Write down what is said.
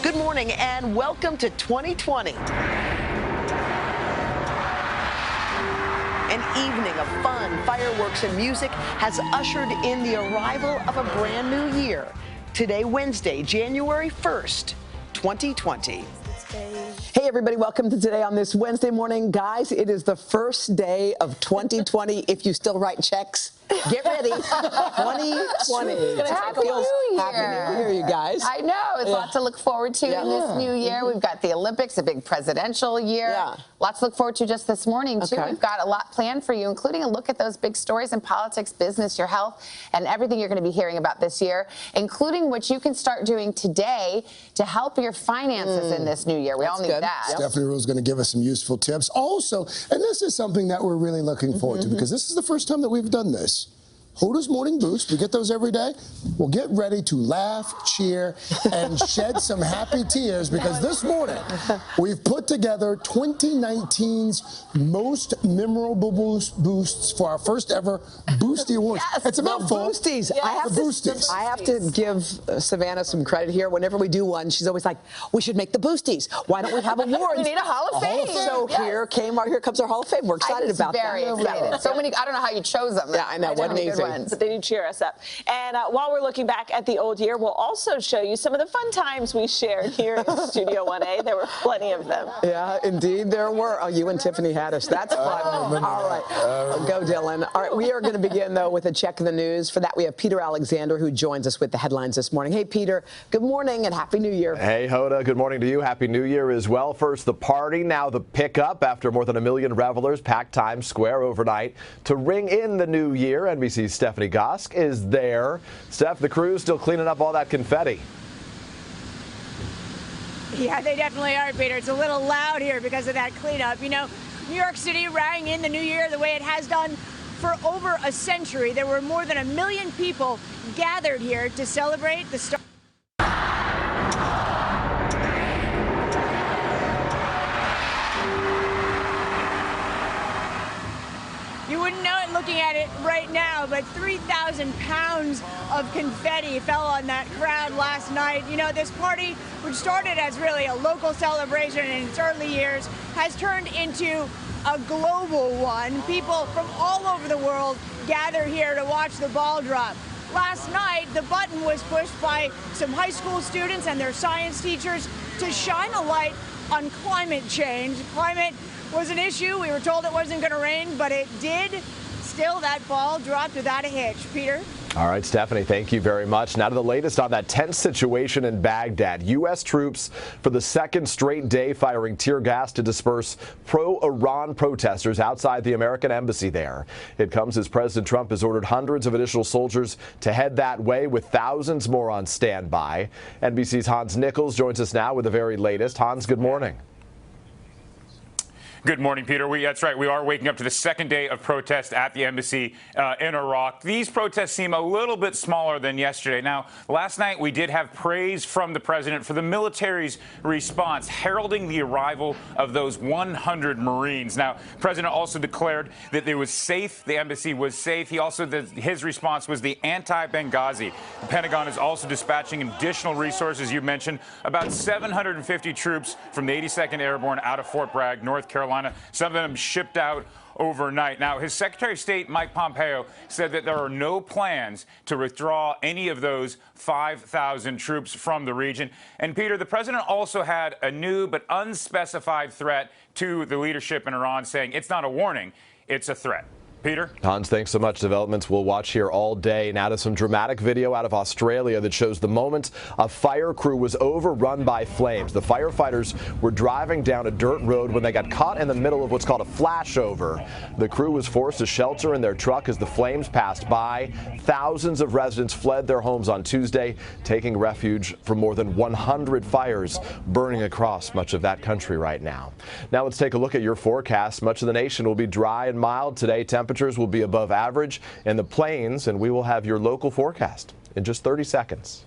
Good morning and welcome to 2020. An evening of fun, fireworks, and music has ushered in the arrival of a brand new year. Today, Wednesday, January 1st, 2020. Hey, everybody. Welcome to Today on this Wednesday morning. Guys, it is the first day of 2020. If you still write checks, get ready. 2020. Happy New Year. Happy New Year, you guys. I know. It's a lot to look forward to in this new year. We've got the Olympics, a big presidential year. Lots to look forward to just this morning, too. We've got a lot planned for you, including a look at those big stories in politics, business, your health, and everything you're going to be hearing about this year, including what you can start doing today to help your finances in this new year. We all need that. Stephanie Rule's going to give us some useful tips. Also, and this is something that we're really looking forward to because this is the first time that we've done this. Hoda's Morning Boost, we get those every day. We'll get ready to laugh, cheer, and shed some happy tears because this morning we've put together 2019's most memorable boosts for our first ever Boosty Awards. It's a mouthful. Boosties. I have to give Savannah some credit here. Whenever we do one, she's always like, we should make the Boosties. Why don't we have awards? We need a Hall of Fame. So here comes our Hall of Fame. We're excited about that. Very excited. So many, I don't know how you chose them. Yeah, I know. What amazing. But they do cheer us up. And while we're looking back at the old year, we'll also show you some of the fun times we shared here in Studio 1A. There were plenty of them. Yeah, indeed there were. Oh, you and Tiffany Haddish. That's fun. All right. Go, Dylan. All right, we are going to begin, though, with a check of the news. For that, we have Peter Alexander, who joins us with the headlines this morning. Hey, Peter, good morning and Happy New Year. Hey, Hoda, good morning to you. Happy New Year as well. First, the party, now the pickup after more than 1 million revelers packed Times Square overnight to ring in the new year. NBC's Stephanie GOSK is there. Steph, the crew's still cleaning up all that confetti. Yeah, they definitely are, Peter. It's a little loud here because of that cleanup. You know, New York City rang in the new year the way it has done for over a century. There were more than 1 million people gathered here to celebrate the start. You wouldn't know it looking at it right now, but 3,000 pounds of confetti fell on that crowd last night. You know, this party, which started as really a local celebration in its early years, has turned into a global one. People from all over the world gather here to watch the ball drop. Last night, the button was pushed by some high school students and their science teachers to shine a light on climate change. Climate was an issue. We were told it wasn't going to rain, but it did. Still, that ball dropped without a hitch. Peter? All right, Stephanie, thank you very much. Now to the latest on that tense situation in Baghdad. U.S. troops for the second straight day firing tear gas to disperse pro-Iran protesters outside the American embassy there. It comes as President Trump has ordered hundreds of additional soldiers to head that way, with thousands more on standby. NBC's Hans Nichols joins us now with the very latest. Hans, good morning. Good morning, Peter. That's right. We are waking up to the second day of protest at the embassy in Iraq. These protests seem a little bit smaller than yesterday. Now, last night we did have praise from the president for the military's response, heralding the arrival of those 100 Marines. Now, the president also declared that it was safe. The embassy was safe. He also, his response was the anti-Benghazi. The Pentagon is also dispatching additional resources. You mentioned about 750 troops from the 82nd Airborne out of Fort Bragg, North Carolina. Some of them shipped out overnight. Now, his Secretary of State, Mike Pompeo, said that there are no plans to withdraw any of those 5,000 troops from the region. And, Peter, the president also had a new but unspecified threat to the leadership in Iran, saying it's not a warning, it's a threat. Peter? Hans, thanks so much. Developments we'll watch here all day. Now to some dramatic video out of Australia that shows the moment a fire crew was overrun by flames. The firefighters were driving down a dirt road when they got caught in the middle of what's called a flashover. The crew was forced to shelter in their truck as the flames passed by. Thousands of residents fled their homes on Tuesday, taking refuge from more than 100 fires burning across much of that country right now. Now let's take a look at your forecast. Much of the nation will be dry and mild today. Temperatures will be above average in the plains, and we will have your local forecast in just 30 seconds.